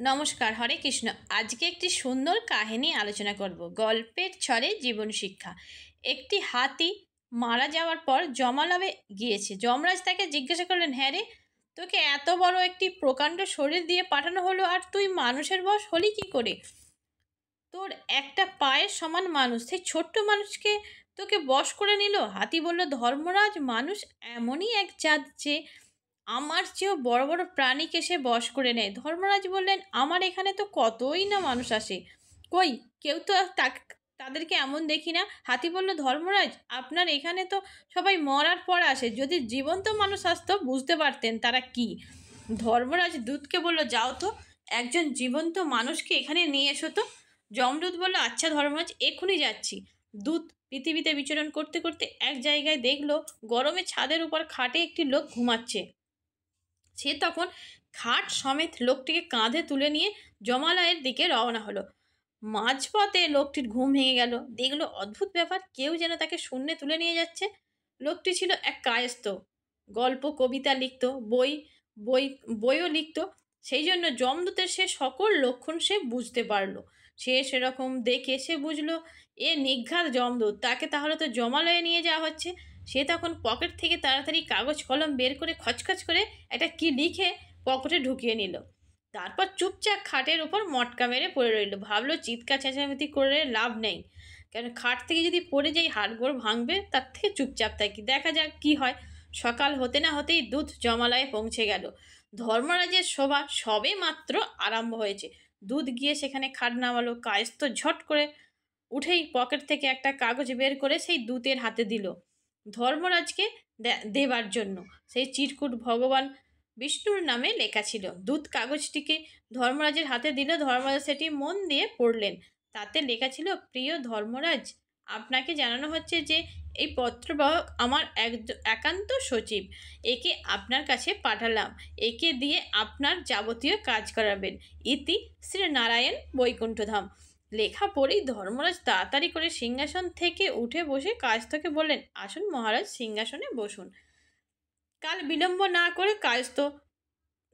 নমস্কার, হরে কৃষ্ণ। আজকে একটি সুন্দর কাহিনী আলোচনা করব। গল্পের ছলে জীবন শিক্ষা। একটি হাতি মারা যাওয়ার পর যমালয়ে গিয়েছে। যমরাজ তাকে জিজ্ঞাসা করলেন, হ্যাঁ রে, তোকে এত বড় একটি প্রকাণ্ড শরীর দিয়ে পাঠানো হলো, আর তুই মানুষের বশ হলি কি করে? তোর একটা পায়ের সমান মানুষ, সেই ছোট্ট মানুষকে তোকে বশ করে নিল। হাতি বলল, ধর্মরাজ, মানুষ এমনই এক জাত যে আমার চেয়েও বড় বড় প্রাণীকে সে বশ করে নেয়। ধর্মরাজ বললেন, আমার এখানে তো কতই না মানুষ আসে, কই কেউ তো তাদেরকে এমন দেখি না। হাতি বলল, ধর্মরাজ, আপনার এখানে তো সবাই মরার পর আসে, যদি জীবন্ত মানুষ আসতো বুঝতে পারতেন তারা কি। ধর্মরাজ দূতকে বলল, যাও তো, একজন জীবন্ত মানুষকে এখানে নিয়ে এসো তো। যমদূত বলল, আচ্ছা ধর্মরাজ, এক্ষুনি যাচ্ছি। দূত পৃথিবীতে বিচরণ করতে করতে এক জায়গায় দেখলো গরমে ছাদের উপর খাটে একটি লোক ঘুমাচ্ছে। সে তখন খাট সমেত লোকটিকে কাঁধে তুলে নিয়ে জমালয়ের দিকে রওনা হলো। মাঝপথে লোকটির ঘুম ভেঙে গেল। দেখলো অদ্ভুত ব্যাপার, কেউ যেন তাকে শূন্যে তুলে নিয়ে যাচ্ছে। লোকটি ছিল এক কায়স্থ, গল্প কবিতা লিখত, বই বইও লিখত। সেই জন্য যমদূতের সে সকল লক্ষণ সে বুঝতে পারলো। সে সেরকম দেখে সে বুঝলো এ নিঘাত যমদূত, তাকে তাহলে তো জমালয়ে নিয়ে যাওয়া হচ্ছে। সে তখন পকেট থেকে তাড়াতাড়ি কাগজ কলম বের করে খচখচ করে একটা কি লিখে পকেটে ঢুকিয়ে নিল। তারপর চুপচাপ খাটের উপর মটকা মেরে পড়ে রইল। ভাবলো চিৎকার চেঁচামেচি করে লাভ নেই, কেন খাট থেকে যদি পড়ে যাই হাড়গোড় ভাঙবে, তার থেকে চুপচাপ থাকি, দেখা যাক কি হয়। সকাল হতে না হতেই দূত জমালয়ে পৌঁছে গেল। ধর্মরাজের সভা সবে মাত্র আরম্ভ হয়েছে। দুধ গিয়ে সেখানে খাট নামালো। কায়স্থ ঝট করে উঠেই পকেট থেকে একটা কাগজ বের করে সেই দূতের হাতে দিল ধর্মরাজকে দেবার জন্য। সেই চিরকুট ভগবান বিষ্ণুর নামে লেখা ছিল। দূত কাগজটিকে ধর্মরাজের হাতে দিল। ধর্মরাজ সেটি মন দিয়ে পড়লেন। তাতে লেখা ছিল, প্রিয় ধর্মরাজ, আপনাকে জানানো হচ্ছে যে এই পত্রবাহক আমার একান্ত সচিব। একে আপনার কাছে পাঠালাম। একে দিয়ে আপনার যাবতীয় কাজ করাবেন। ইতি শ্রী নারায়ণ বৈকুণ্ঠধাম। লেখা পড়েই ধর্মরাজ তাড়াতাড়ি করে সিংহাসন থেকে উঠে বসে কায়স্থকে বললেন, আসুন মহারাজ, সিংহাসনে বসুন। কাল বিলম্ব না করে কায়স্থ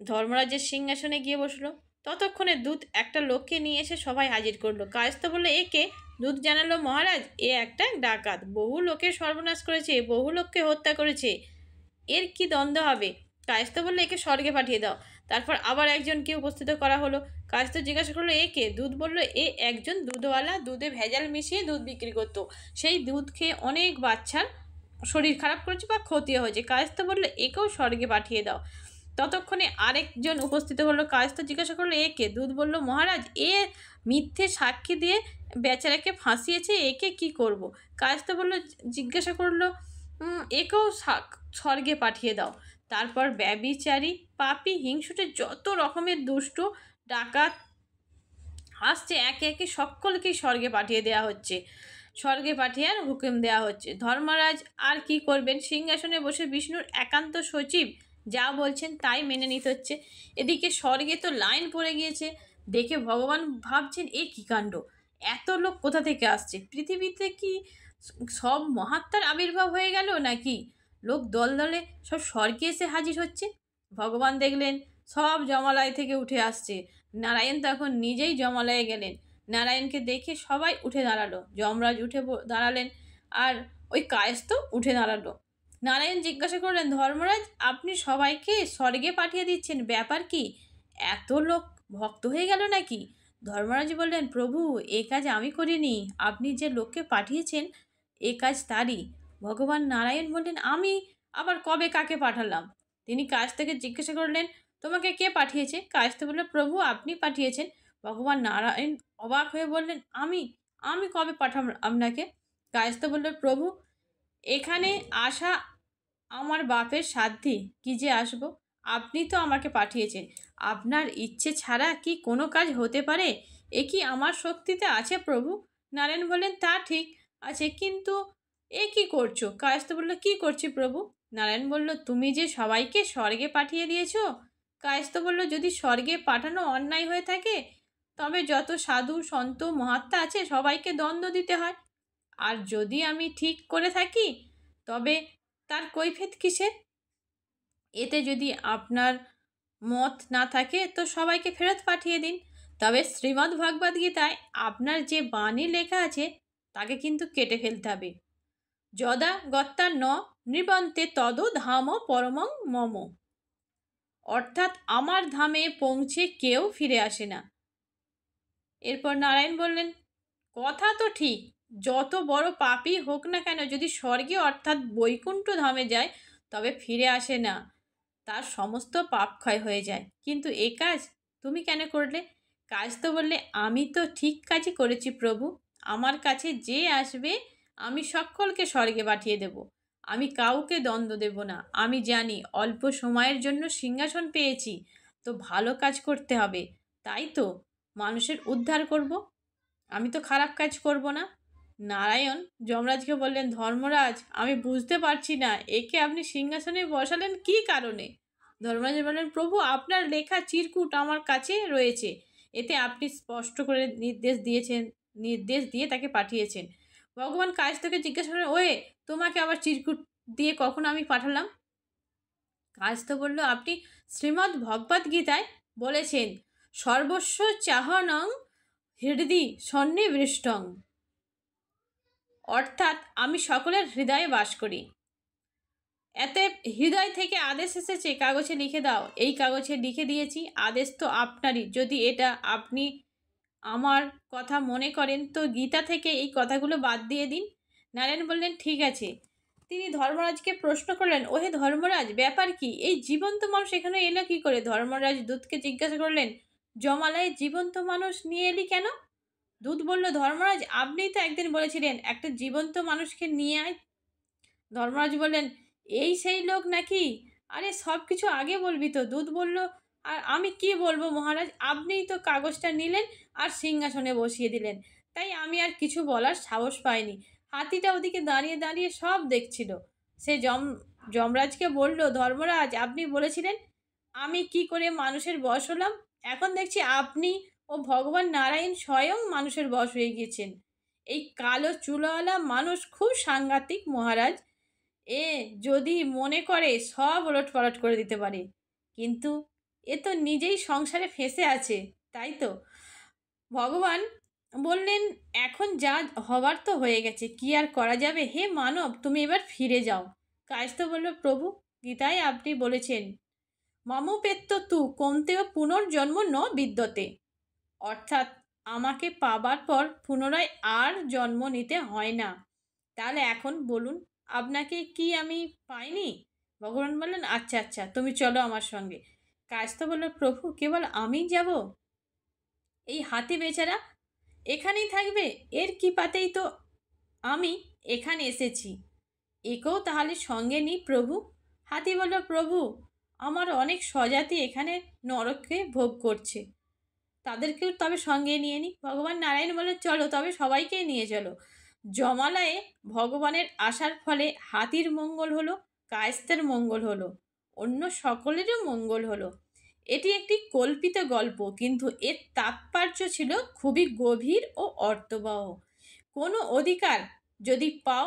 ধর্মরাজের সিংহাসনে গিয়ে বসলো। ততক্ষণে দূত একটা লোককে নিয়ে এসে সবাই হাজির করলো। কায়স্থ বলল, একে? দূত জানালো, মহারাজ, এ একটা ডাকাত, বহু লোকের সর্বনাশ করেছে, বহু লোককে হত্যা করেছে, এর কি দ্বন্দ্ব হবে? কায়স্থ বলল, একে স্বর্গে পাঠিয়ে দাও। তারপর আবার একজনকে উপস্থিত করা হলো। কায়স্থ জিজ্ঞাসা করলো, এ কে? দুধ বলল, এ একজন দুধওয়ালা, দুধে ভেজাল মিশিয়ে দুধ বিক্রি করতো। সেই দুধ খেয়ে অনেক বাচ্চার শরীর খারাপ করেছে বা ক্ষতি হয়েছে। কায়স্থ বলল, একেও স্বর্গে পাঠিয়ে দাও। ততক্ষণে আরেকজন উপস্থিত হলো। কায়স্থ জিজ্ঞাসা করলো, এ কে? দুধ বলল, মহারাজ, এ মিথ্যে সাক্ষী দিয়ে বেচারাকে ফাঁসিয়েছে, একে কি করব? কায়স্থ বলল, জিজ্ঞাসা করলো, একেও স্বর্গে পাঠিয়ে দাও। তারপর ব্যভিচারী, পাপী, হিংসুটে যত রকমের দুষ্ট ডাকাত আসছে, একে একে সকলকেই স্বর্গে পাঠিয়ে দেওয়া হচ্ছে। স্বর্গে পাঠিয়ে হুকুম দেওয়া হচ্ছে। ধর্মরাজ আর কি করবেন? সিংহাসনে বসে বিষ্ণুর একান্ত সচিব যা বলছেন তাই মেনে নিতে হচ্ছে। এদিকে স্বর্গে তো লাইন পড়ে গিয়েছে। দেখে ভগবান ভাবছেন, এ কী কাণ্ড, এত লোক কোথা থেকে আসছে? পৃথিবীতে কি সব মহাত্মার আবির্ভাব হয়ে গেল নাকি? লোক দল দলে সব স্বর্গে এসে হাজির হচ্ছে। ভগবান দেখলেন সব জমালয় থেকে উঠে আসছে। নারায়ণ তখন নিজেই জমালয়ে গেলেন। নারায়ণকে দেখে সবাই উঠে দাঁড়ালো। যমরাজ উঠে দাঁড়ালেন, আর ওই কায়স্থ উঠে দাঁড়ালো। নারায়ণ জিজ্ঞাসা করলেন, ধর্মরাজ, আপনি সবাইকে স্বর্গে পাঠিয়ে দিচ্ছেন, ব্যাপার কি? এত লোক ভক্ত হয়ে গেল নাকি? ধর্মরাজ বললেন, প্রভু, এ কাজ আমি করিনি, আপনি যে লোককে পাঠিয়েছেন এ কাজ তারই। ভগবান নারায়ণ বললেন, আমি আবার কবে কাকে পাঠালাম? তিনি কায়স্থকে জিজ্ঞাসা করলেন, তোমাকে কে পাঠিয়েছে? কায়স্থ বলল, প্রভু, আপনি পাঠিয়েছেন। ভগবান নারায়ণ অবাক হয়ে বললেন, আমি আমি কবে পাঠাম আপনাকে? কায়স্থ বলল, প্রভু, এখানে আসা আমার বাপের সাধ্যি, কি যে আসবো, আপনি তো আমাকে পাঠিয়েছেন। আপনার ইচ্ছে ছাড়া কি কোনো কাজ হতে পারে? এ কি আমার শক্তিতে আছে প্রভু? নারায়ণ বললেন, তা ঠিক আছে, কিন্তু এ কি করছো? কায়স্থ বলল, কি করছি প্রভু? নারায়ণ বলল, তুমি যে সবাইকে স্বর্গে পাঠিয়ে দিয়েছো। কায়স্থ বলল, যদি স্বর্গে পাঠানো অন্যায় হয়ে থাকে তবে যত সাধু সন্ত মহাত্মা আছে সবাইকে দণ্ড দিতে হয়। আর যদি আমি ঠিক করে থাকি তবে তার কৈফিয়ত কিসের? এতে যদি আপনার মত না থাকে তো সবাইকে ফেরত পাঠিয়ে দিন। তবে শ্রীমদ্ ভগবদ্ গীতায় আপনার যে বাণী লেখা আছে তাকে কিন্তু কেটে ফেলতে হবে। যদা গত্তা ন নৃবন্তে তদ ধাম পরমং মম। অর্থাৎ আমার ধামে পৌঁছে কেউ ফিরে আসে না। এরপর নারায়ণ বললেন, কথা তো ঠিক, যত বড় পাপী হোক না কেন যদি স্বর্গে অর্থাৎ বৈকুণ্ঠ ধামে যায় তবে ফিরে আসে না, তার সমস্ত পাপ ক্ষয় হয়ে যায়। কিন্তু এ কাজ তুমি কেন করলে? কাজ তো বললে আমি তো ঠিক কাজই করেছি প্রভু। আমার কাছে যে আসবে আমি সকলকে স্বর্গে পাঠিয়ে দেব। আমি কাউকে দ্বন্দ্ব দেব না। আমি জানি অল্প সময়ের জন্য সিংহাসন পেয়েছি, তো ভালো কাজ করতে হবে, তাই তো মানুষের উদ্ধার করব। আমি তো খারাপ কাজ করব না। নারায়ণ যমরাজকে বললেন, ধর্মরাজ আমি বুঝতে পারছি না, একে আপনি সিংহাসনে বসালেন কী কারণে? ধর্মরাজ বললেন, প্রভু আপনার লেখা চিরকুট আমার কাছে রয়েছে, এতে আপনি স্পষ্ট করে নির্দেশ দিয়ে তাকে পাঠিয়েছেন। ভগবান কায়স্থকে জিজ্ঞাসা করলেন, ওয়ে তোমাকে আবার চিরকুট দিয়ে কখন আমি পাঠালাম? কায়স্থ বলল, আপনি শ্রীমদ্ ভগবদ্ গীতায় বলেছেন, সর্বস্ব চাহনং হৃদি সন্নিবৃষ্টং। অর্থাৎ আমি সকলের হৃদয়ে বাস করি। এতে হৃদয় থেকে আদেশ এসেছে, কাগজে লিখে দাও। এই কাগজে লিখে দিয়েছি, আদেশ তো আপনারই। যদি এটা আপনি আমার কথা মনে করেন তো গীতা থেকে এই কথাগুলো বাদ দিয়ে দিন। নারায়ণ বললেন, ঠিক আছে। তিনি ধর্মরাজকে প্রশ্ন করলেন, ওহে ধর্মরাজ, ব্যাপার কি? এই জীবন্ত মানুষ এখানে এলো কি করে? ধর্মরাজ দূতকে জিজ্ঞাসা করলেন, জমালয়ে জীবন্ত মানুষ নিয়ে এলি কেন? দূত বলল, ধর্মরাজ আপনিই তো একদিন বলেছিলেন একটা জীবন্ত মানুষকে নিয়ে আয়। ধর্মরাজ বললেন, এই সেই লোক নাকি? আরে সব কিছু আগে বলবি তো। দূত বলল, আর আমি কি বলবো মহারাজ, আপনিই তো কাগজটা নিলেন আর সিংহাসনে বসিয়ে দিলেন, তাই আমি আর কিছু বলার সাহস পাইনি। হাতিটা ওদিকে দাঁড়িয়ে দাঁড়িয়ে সব দেখছিল। সে যমরাজকে বলল, ধর্মরাজ আপনি বলেছিলেন আমি কি করে মানুষের বশ হলাম, এখন দেখছি আপনি ও ভগবান নারায়ণ স্বয়ং মানুষের বশ হয়ে গিয়েছেন। এই কালো চুলওয়ালা মানুষ খুব সাংঘাতিক মহারাজ। এ যদি মনে করে সব ওলটপালট করে দিতে পারে, কিন্তু এ তো নিজেই সংসারে ফেঁসে আছে, তাই তো? ভগবান বললেন, এখন যা হবার তো হয়ে গেছে, কি আর করা যাবে? হে মানব, তুমি এবার ফিরে যাও। কায়স্থ বলল, প্রভু গীতায় আপনি বলেছেন, মামুপেত্য তু কন্তেয় পুনর্জন্ম ন বিদ্যতে। অর্থাৎ আমাকে পাবার পর পুনরায় আর জন্ম নিতে হয় না। তাহলে এখন বলুন, আপনাকে কি আমি পাইনি? ভগবান বললেন, আচ্ছা আচ্ছা তুমি চলো আমার সঙ্গে। কায়স্থ বলল, প্রভু কেবল আমি যাব? এই হাতি বেচারা এখানেই থাকবে? এর কি পাতেই তো আমি এখানে এসেছি, একেও তাহলে সঙ্গে নিই প্রভু। হাতি বলল, প্রভু আমার অনেক স্বজাতি এখানে নরকে ভোগ করছে, তাদেরকেও তবে সঙ্গে নিয়ে নিই। ভগবান নারায়ণ বলে, চলো তবে সবাইকেই নিয়ে চলো। জমালয়ে ভগবানের আসার ফলে হাতির মঙ্গল হলো, কায়স্থের মঙ্গল হলো, অন্য সকলেরও মঙ্গল হলো। এটি একটি কল্পিত গল্প, কিন্তু এর তাৎপর্য ছিল খুবই গভীর ও অর্থবহ। কোনো অধিকার যদি পাও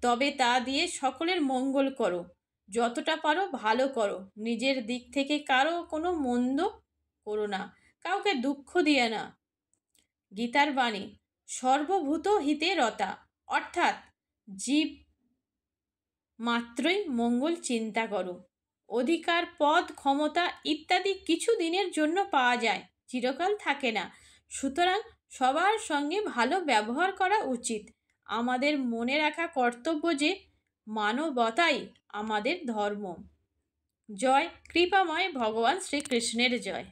তবে তা দিয়ে সকলের মঙ্গল করো, যতটা পারো ভালো করো, নিজের দিক থেকে কারো কোনো মন্দ করো না, কাউকে দুঃখ দিয়ে না। গীতার বাণী, সর্বভূত হিতে রতা, অর্থাৎ জীব মাত্রই মঙ্গল চিন্তা করো। অধিকার, পদ, ক্ষমতা ইত্যাদি কিছু দিনের জন্য পাওয়া যায়, চিরকাল থাকে না। সুতরাং সবার সঙ্গে ভালো ব্যবহার করা উচিত। আমাদের মনে রাখা কর্তব্য যে মানবতাই আমাদের ধর্ম। জয় কৃপাময় ভগবান শ্রীকৃষ্ণের জয়।